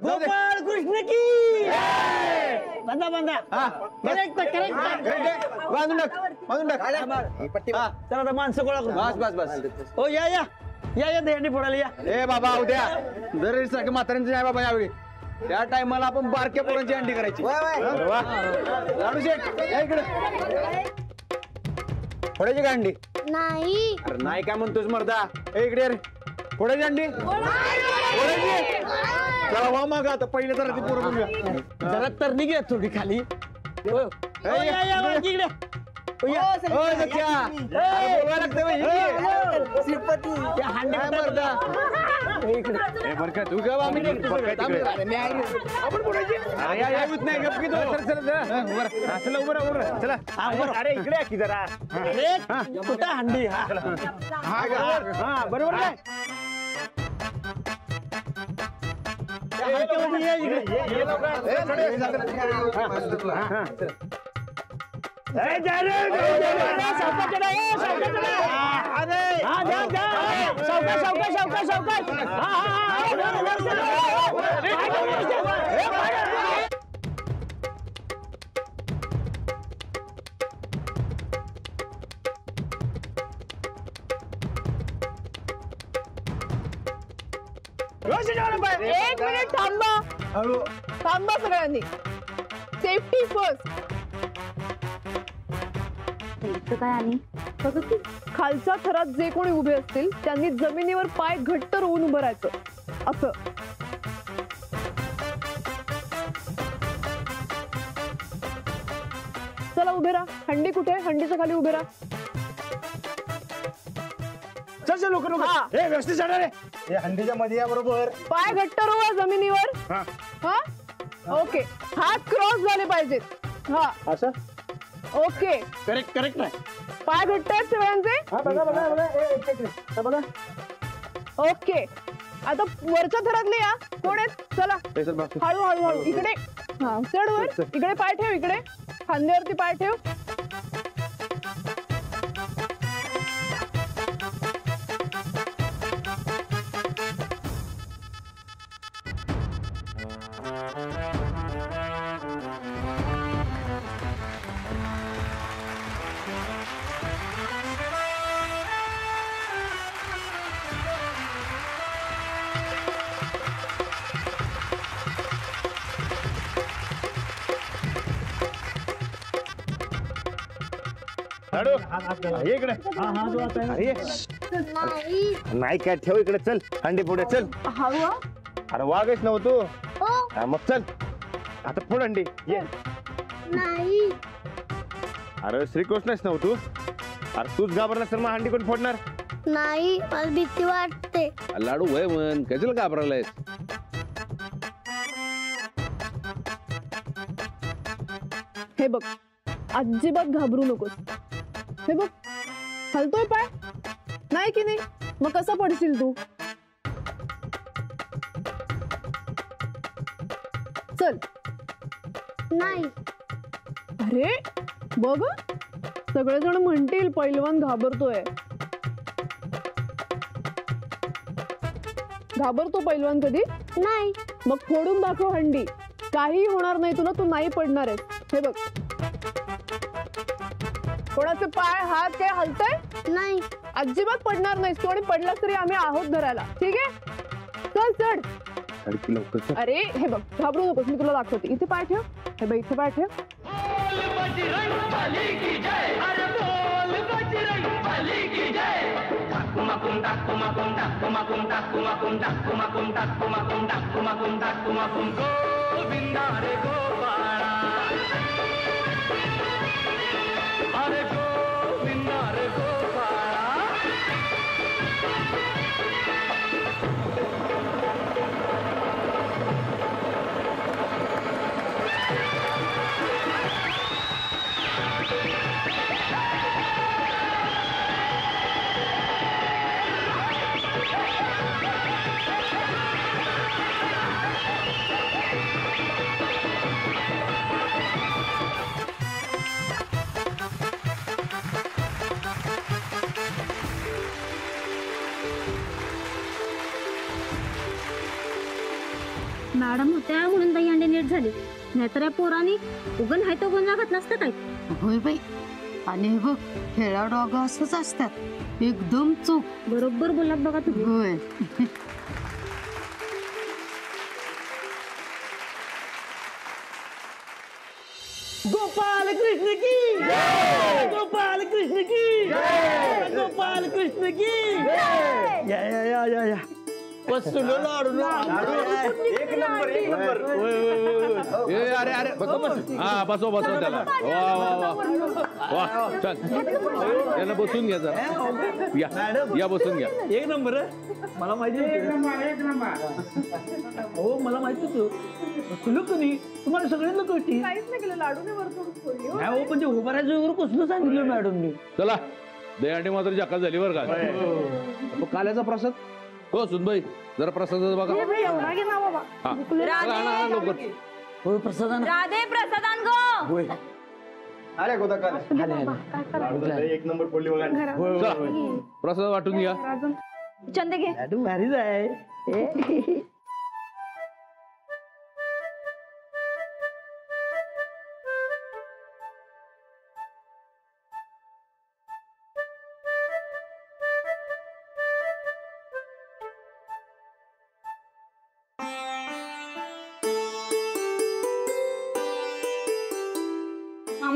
गोपाळ कृष्ण की बांधा बांधा करेक्ट बांधून टाक चला आता माणसं गोळा करू बस हो या दहीहंडी फोडायला या ए बाबा उद्या दर सारखे म्हाताऱ्यांचे आहे बाबा यावेळी त्या टायमाला आपण बारक्या पोरांची अंडी करायची लाडू शेठ या इकडे फोडायची का अंडी नाही अरे नाही काय म्हणतोस मर्दा इकडे अरे फोडायची अंडी फोडायची चला वा मग आता पहिले तर ती पोरं बघूया जरा तर निघे थोडी खाली इकडे तू का अरे इकडे की जरा कुठं हंडी हा बरोबर काय एक मिनिट थांबा सगळ्यांनी सेफ्टी फर्स्ट काय आणि खालच्या थरात जे कोणी उभे असतील त्यांनी जमिनीवर पाय घट्ट रोवून उभं राहायचं असं चला उभे राहा हंडी कुठे हंडीच्या खाली उभे राहा चल लोक व्यवस्थित जाणार आहे हंडीच्या मध्ये या बरोबर पाय घट्ट रोवा जमिनीवर हा ओके हात क्रॉस झाले पाहिजेत हा असं ओके करेक्ट आहे पाय घट्ट आहेत सगळ्यांचे बघा ओके आता वरच्या थरातले या कोण आहेत चला हळू इकडे हा चढ वर इकडे पाय ठेव इकडे खांद्यावरती पाय ठेव इकडे नाही काय ठेव इकडे चल हंडी पुढे चल हळू अरे वागच नव्हतो मग चल आता पुढे हंडी ये नाही अरे श्रीकृष्णच नव्हतो अरे तूच घाबरलास तर मग हंडी कोण फोडणार नाही मला भीती वाटते लाडू वय म्हण कशाला घाबरायलायस हे बघ अजिबात घाबरू नकोस हे बघ हलतोय पाय नाही की नाही मग कसा पडशील तू चल नाही अरे बघ सगळेजण म्हणतील पैलवान घाबरतोय घाबरतो पैलवान कधी नाही मग फोडून दाखव हंडी काही होणार नाही तुला तू नाही पडणार आहे हे बघ कोणाचे पाय हात काय हलतय नाही अजिबात पडणार नाहीस तू आणि पडलास तरी आम्ही आहोत धरायला ठीक आहे चल चढ अरे हे बघ घाबरू नकोस मी तुला दाखवते इथे पाय ठेव हे बघ इथे पाय ठेव मॅडम होत्या म्हणून दहीहंडी नीट झाली, नाहीतर या पोरांनी उगन हाय तो गोंजा घातला असतं काय. होय बाई, आणि हे बघ खेळाडू अगं असंच असतात, एकदम चूक. बरोबर बोललात बघा तुम्ही. होय. गोपाल कृष्ण की जय, गोपाल कृष्ण की जय, गोपाल कृष्ण की जय. या बसलो लाडू एक नंबर एक नंबर. अरे अरे हा बसो बसो त्याला. वा वा वा वा चल त्याला बसून घ्या जरा. या बसून घ्या. एक नंबर. मला माहिती हो, मला माहिती होतं कधी तुम्हाला सगळ्यांना कळती. काहीच नाही केलं, लाडूने वरतून फोडली हो. नाही हो, पण ते उभारायचं वगैरे कसलं सांगितलं मॅडमनी. चला दहीहंडी मात्र जाका झाली बरं का. काल्याचा प्रसाद हो सुनबाई जरा प्रसादाचं बघा. एवढा घे ना बाबा. हा चला, आणा लवकर. हो प्रसादान. राधे प्रसादान गो. होय आले गोदा आले. एक नंबर पडली बघा. चला प्रसाद वाटून घ्या. चंदे घे. लाडू भारीच आहे.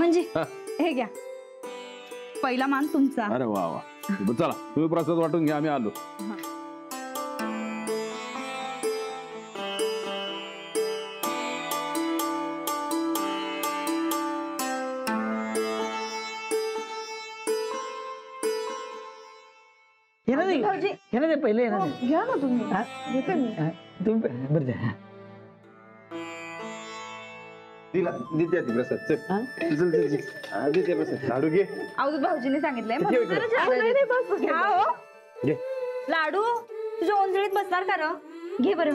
म्हणजे हा. हे घ्या, पहिला मान तुमचा. अरे वा वा चला तुम्ही प्रसाद वाटून घ्या आम्ही आलो. हे ना ते पहिले हो, घ्या ना तुम्ही. घेते मी. तुम्ही बरं द्या. दिला दित्या ती प्रसाद चल चल चल चल दित्या प्रसाद लाडू घे. अवधूत भाऊजीने सांगितलंय ठेव इकडे. अहो, नाही, नाही, बस, बस. घ्या हो. घे. लाडू तुझ्या ओंजळीत बसणार का र? घे बरं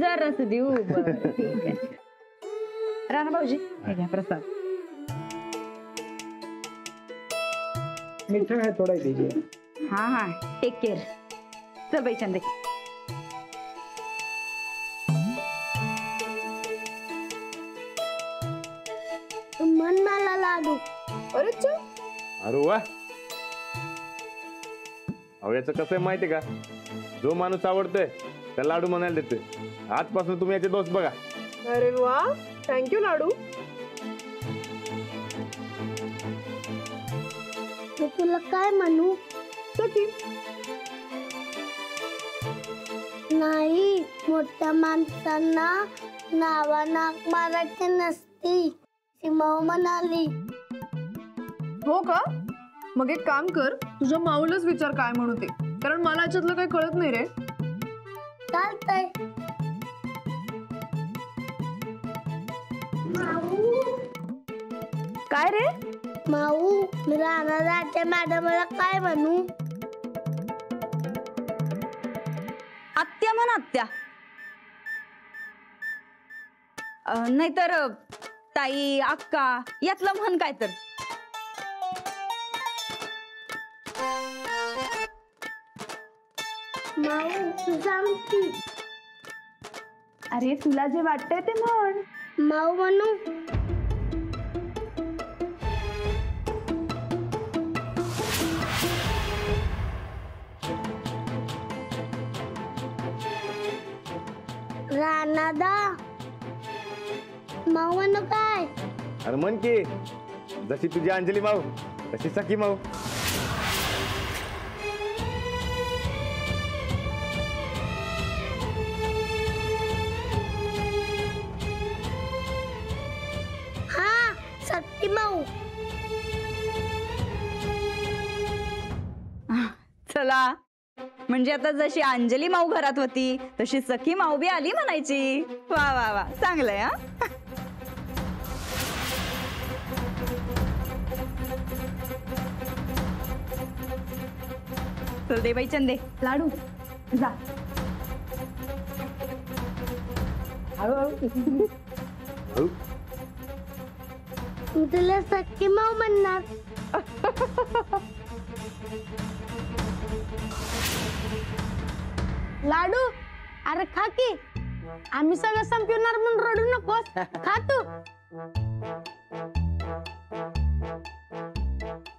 जर रस देऊ. बरं, ठीक आहे. राणा भाऊजी हे घ्या प्रसाद. मिठा आहे थोडा दीजिए. हा हा टेक केअर. चल बाई चंदे. मन मला लाडू. अरे च अरे वा अहो याचं कसं आहे माहितीये का, जो माणूस आवडतोय त्या लाडू म्हणायला देतोय. आजपासून तुम्ही याचे दोस्त बघा. अरे वा, थँक्यू लाडू. मी तुला काय म्हणू? सखी. नाही, मोठ्या माणसांना नावा नाक मारायचे नसती, सीमाऊ म्हणाली. हो का? मग एक काम कर, तुझ्या माऊलाच विचार काय म्हणू ते, कारण मला याच्यातलं काही कळत नाही रे. चालतंय. काय रे? माऊ, मी राहणाऱ्या मॅडमला काय म्हणू? आत्या म्हण आत्या. नाहीतर ताई अक्का यातलं म्हण काय तर. माऊ, तू सांग की. अरे तुला जे वाटतंय ते म्हण. माऊ म्हणू? रानादा. माऊ म्हणू काय? अरे म्हण की, जशी तुझी अंजली माऊ तशी सखी माऊ. हा, सख्खी माऊ. चला म्हणजे आता जशी अंजली माऊ घरात होती तशी सखी माऊ बी आली म्हणायची. वा वा वा चांगलंय. हा चल दे बाई चंदे लाडू जा. मी तुला सख्खी माऊ म्हणणार. लाडू, अरे खा की. आम्ही सगळं संपवणार म्हणून रडू नकोस. खा तू.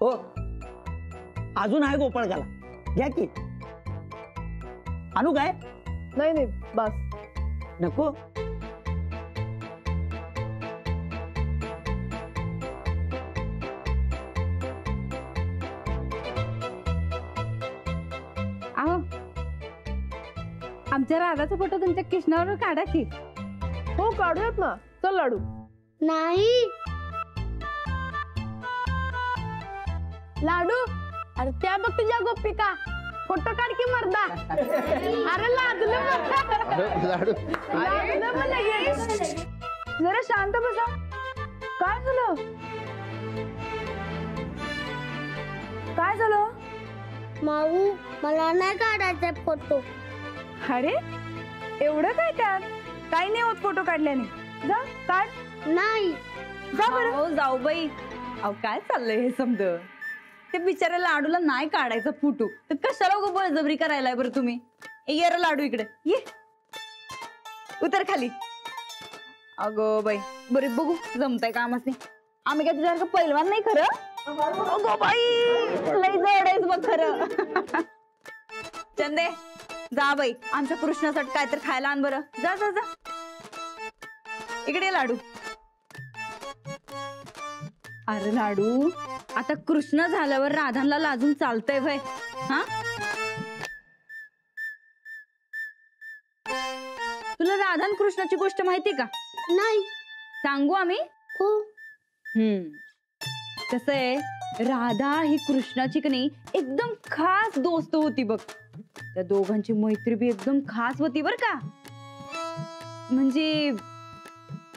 हो अजून आहे गोपाळकाला, घ्या की. आणू काय? नाही नाही बस. नको. अहो आमच्या राधाचा फोटो तुमच्या कृष्णावर काढा की. हो काढूयात ना. चल लाडू. नाही लाडू. अरे त्या बघ तुझ्या गोपिका फोटो काढ की मर्दा. अरे लाडूला लाडू लाडूला मला ये. जरा शांत बसा. काय झालं? काय झालं? माऊ मला नाही काढायचा फोटो. अरे एवढं काय त्यात? काही नाही होत फोटो काढल्याने. जा काढ. नाही जा बरं. जाऊ बाई. अहो काय चाललंय हे समज. ते बिचाऱ्या लाडूला नाही काढायचा फोटो तर कशाला उगा बळजबरी करायलाय बरं तुम्ही. ये रे लाडू इकडे ये. उतर खाली. अगो बाई बरं बघू जमतंय का आम्हाला. आम्ही काय तुझ्यासारखं पैलवान नाही खरं. अगो बाई लय जड आहेस बघ खरं. चंदे जा बाई आमच्या कृष्णासाठी काय तर खायला आण बरं. जा जा जा. इकडे लाडू. अरे लाडू आता कृष्ण झाल्यावर राधांना लाजून चालतंय भय. हा तुला राधा कृष्णाची गोष्ट माहिती का? नाही. सांगू आम्ही? हो. कसं आहे राधा ही कृष्णाची की नाही एकदम खास दोस्त होती बघ. त्या दोघांची मैत्री बी एकदम खास होती बर का. म्हणजे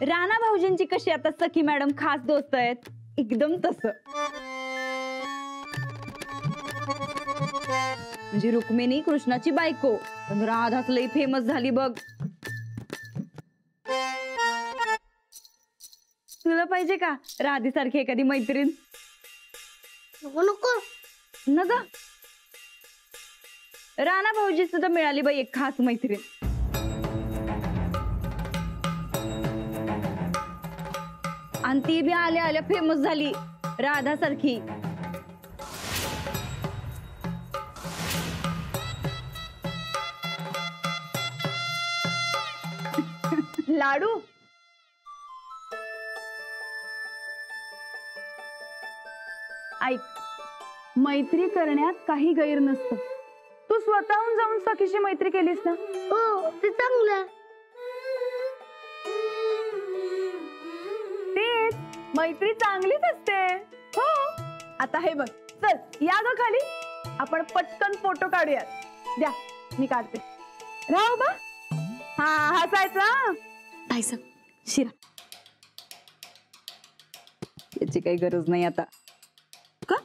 राणा भाऊजींची कशी आता सखी मॅडम खास दोस्त आहेत एकदम तसं. म्हणजे रुक्मिणी कृष्णाची बायको पण राधाच लई फेमस झाली बघ. तुला पाहिजे का राधेसारखी एखादी मैत्रीण? नको नको. न ग राणा भाऊजी सुद्धा मिळाली बाई एक खास मैत्रीण. आणि ती बी आल्या आल्या फेमस झाली राधा सारखी. लाडू ऐक. मैत्री करण्यात काही गैर नसतं. तू स्वतःहून जाऊन सखीशी मैत्री केलीस ना. हो ते चांगलं. तेच मैत्री चांगलीच असते. हो आता हे बघ. चल या ग खाली. आपण पटकन फोटो काढूयात. द्या मी काढते. राव बा. हा हसायचा. ताईसा शिरा याची काही गरज नाही आता. का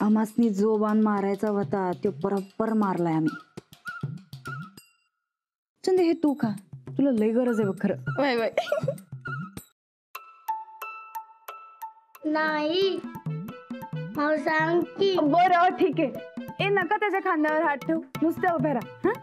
आमासनी जो बाण मारायचा होता तो बरोबर मारलाय आम्ही. चंदे हे तू खा. तुला लय गरज आहे बघ खरं. वय वय. नाही माऊ सांग की. बरं ठीक आहे. ए नका त्याच्या खांद्यावर हात ठेव. नुसतं उभे राहा. हा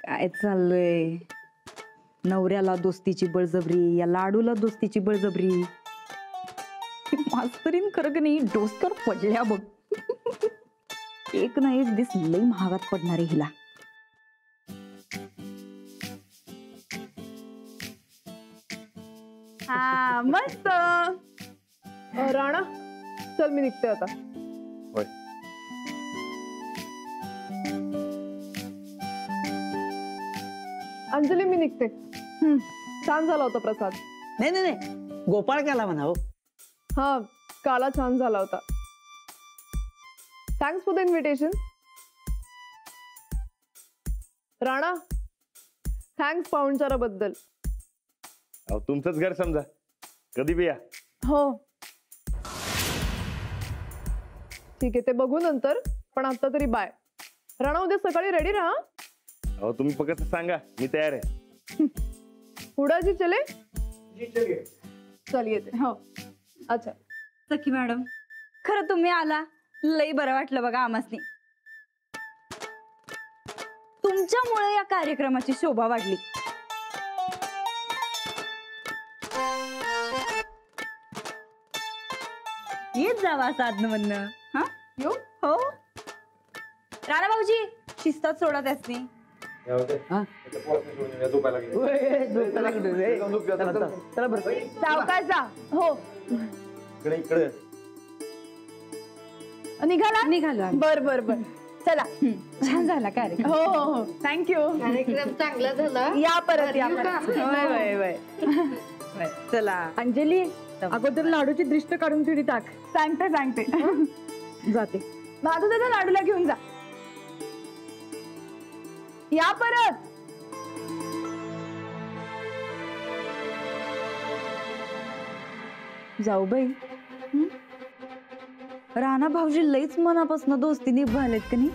काय चाललंय. नवऱ्याला दोस्तीची बळजबरी या लाडूला दोस्तीची बळजबरी. मास्तरीन खरं की नाही डोसकर पडल्या बघ. एक ना एक दिस लई महागात पडणारे हिला. हा मस्त. राणा चल मी निघते आता. होय. अंजली मी निघते. छान झाला होता प्रसाद. नाही नाही नाही गोपाळकाला म्हणा. हो हा काला छान झाला होता. Thanks for the invitation. Rana thanks पाहुणचाराबद्दल. अहो तुमचंच घर समजा, कधी बी या. हो ठीक आहे, ते बघू नंतर. पण आता तरी बाय. राणा उद्या सकाळी रेडी राहा. अहो तुम्ही फक्त सांगा, मी तयार आहे. पुढं जी चले चल येते हो. अच्छा सखी मॅडम खरं तुम्ही आला लई बरं वाटलं बघा आम्हासनी. तुमच्यामुळे या कार्यक्रमाची शोभा वाढली. येत जावा साधनमधनं. हा येऊ हो राणा भाऊजी शिस्तात सोडा त्यासनी. सावकाश जा. हो निघालो. बर बर बर चला. छान झाला कार्यक्रम. हो हो हो थँक्यू. कार्यक्रम चांगला झाला. या परत या परत. वय वय वय चला. अंजली अगोदर लाडूची दृष्ट काढून थोडी टाक. सांगते जाते. माझं त्याच्या लाडूला घेऊन जा. या परत. जाऊ बाई राणा भाऊजी लईच मनापासून दोस्ती निभावलेत का नाही.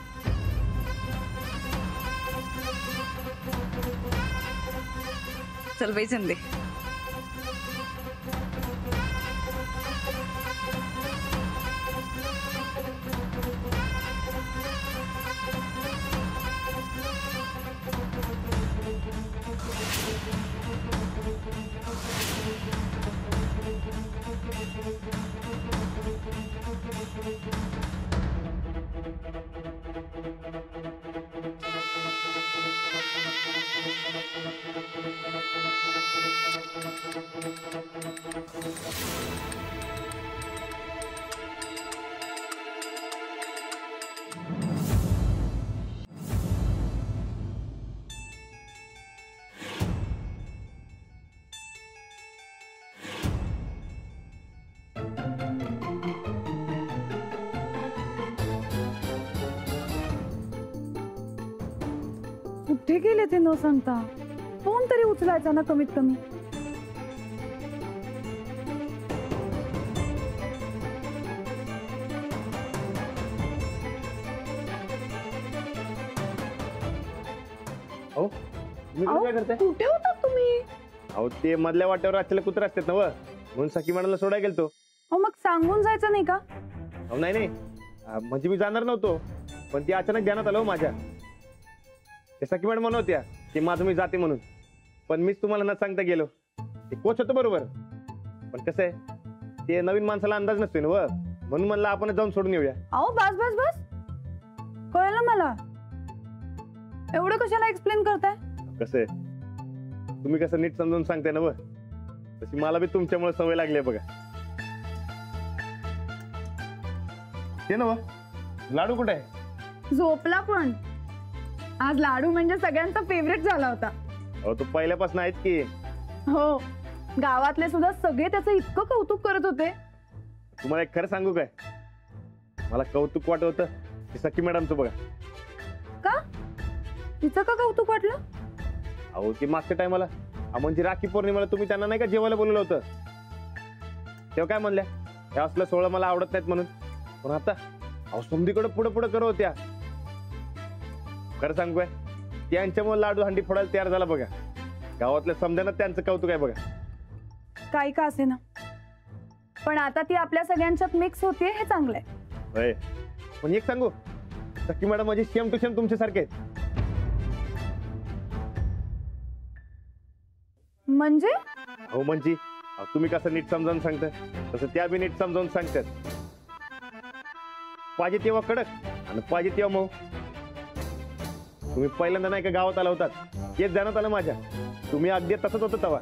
चल बाई चंदे. कुठे गेले ते न सांगता. फोन तरी उचलायचा ना कमीत कमी. अहो तुम्ही इकडे काय करताय? कुठे होता तुम्ही? अहो ते मधल्या वाट्यावर रात्रीला कुत्रे असतात ना व, म्हणून सखी मॅडमला सोडायला गेलतो. अहो मग सांगून जायचं नाही का? अहो नाही म्हणजे मी जाणार नव्हतो, पण ती अचानक ध्यानात आलं हो माझ्या. ते सखी मॅडम म्हणत होत्या की माझं मी जाते म्हणून, पण मीच तुम्हाला न सांगता गेलो. ते कोच होतं बरोबर, पण कसं आहे ते नवीन माणसाला अंदाज नसतोय ना व, म्हणून म्हणलं आपण जाऊन सोडून येऊया. अहो बस बस बस कळलं मला. एवढं कशाला एक्सप्लेन करताय? कसं आहे तुम्ही कसं नीट समजून सांगताय ना व, तशी मला बी तुमच्यामुळे सवय लागली आहे बघा. ते ना व लाडू कुठे आहे? झोपला पण. आज लाडू म्हणजे सगळ्यांचा फेवरेट झाला होता. अहो तो पहिल्यापासून आहेत की. हो गावातले सुद्धा सगळे त्याचं इतकं कौतुक करत होते. तुम्हाला एक खरं सांगू काय, मला कौतुक वाटत होतं की सखी मॅडमचं बघा. का तिचं का कौतुक वाटलं? अहो ती मागच्या टायमाला म्हणजे राखी पौर्णिमेला तुम्ही त्यांना नाही का जेवायला बोलवलं होतं, तेव्हा काय म्हणल्या हे असलं सोहळं मला आवडत नाहीत म्हणून. पण आता अहो समधीकडे पुढे पुढे करत होत्या. खरं सांगू काय त्यांच्यामुळे लाडू हंडी फोडायला तयार झाला बघा. गावातल्या समध्यानं त्यांचं कौतुक आहे बघा. काही का असे ना, पण आता ती आपल्या सगळ्यांच्यात मिक्स होतीये हे चांगलंय. होय पण एक सांगू, सखी मॅडम म्हणजे सेम टू सेम तुमच्यासारखे आहेत. म्हणजे हो म्हणजे तुम्ही कसं नीट समजावून सांगताय तसं त्या बी नीट समजावून सांगतात. पाहिजे तेव्हा कडक आणि पाहिजे तेव्हा मऊ. तुम्ही पहिल्यांदा नाही का गावात आला होतात, तेच जाणत आलं माझ्या. तुम्ही अगदी तसंच होतं तेव्हा.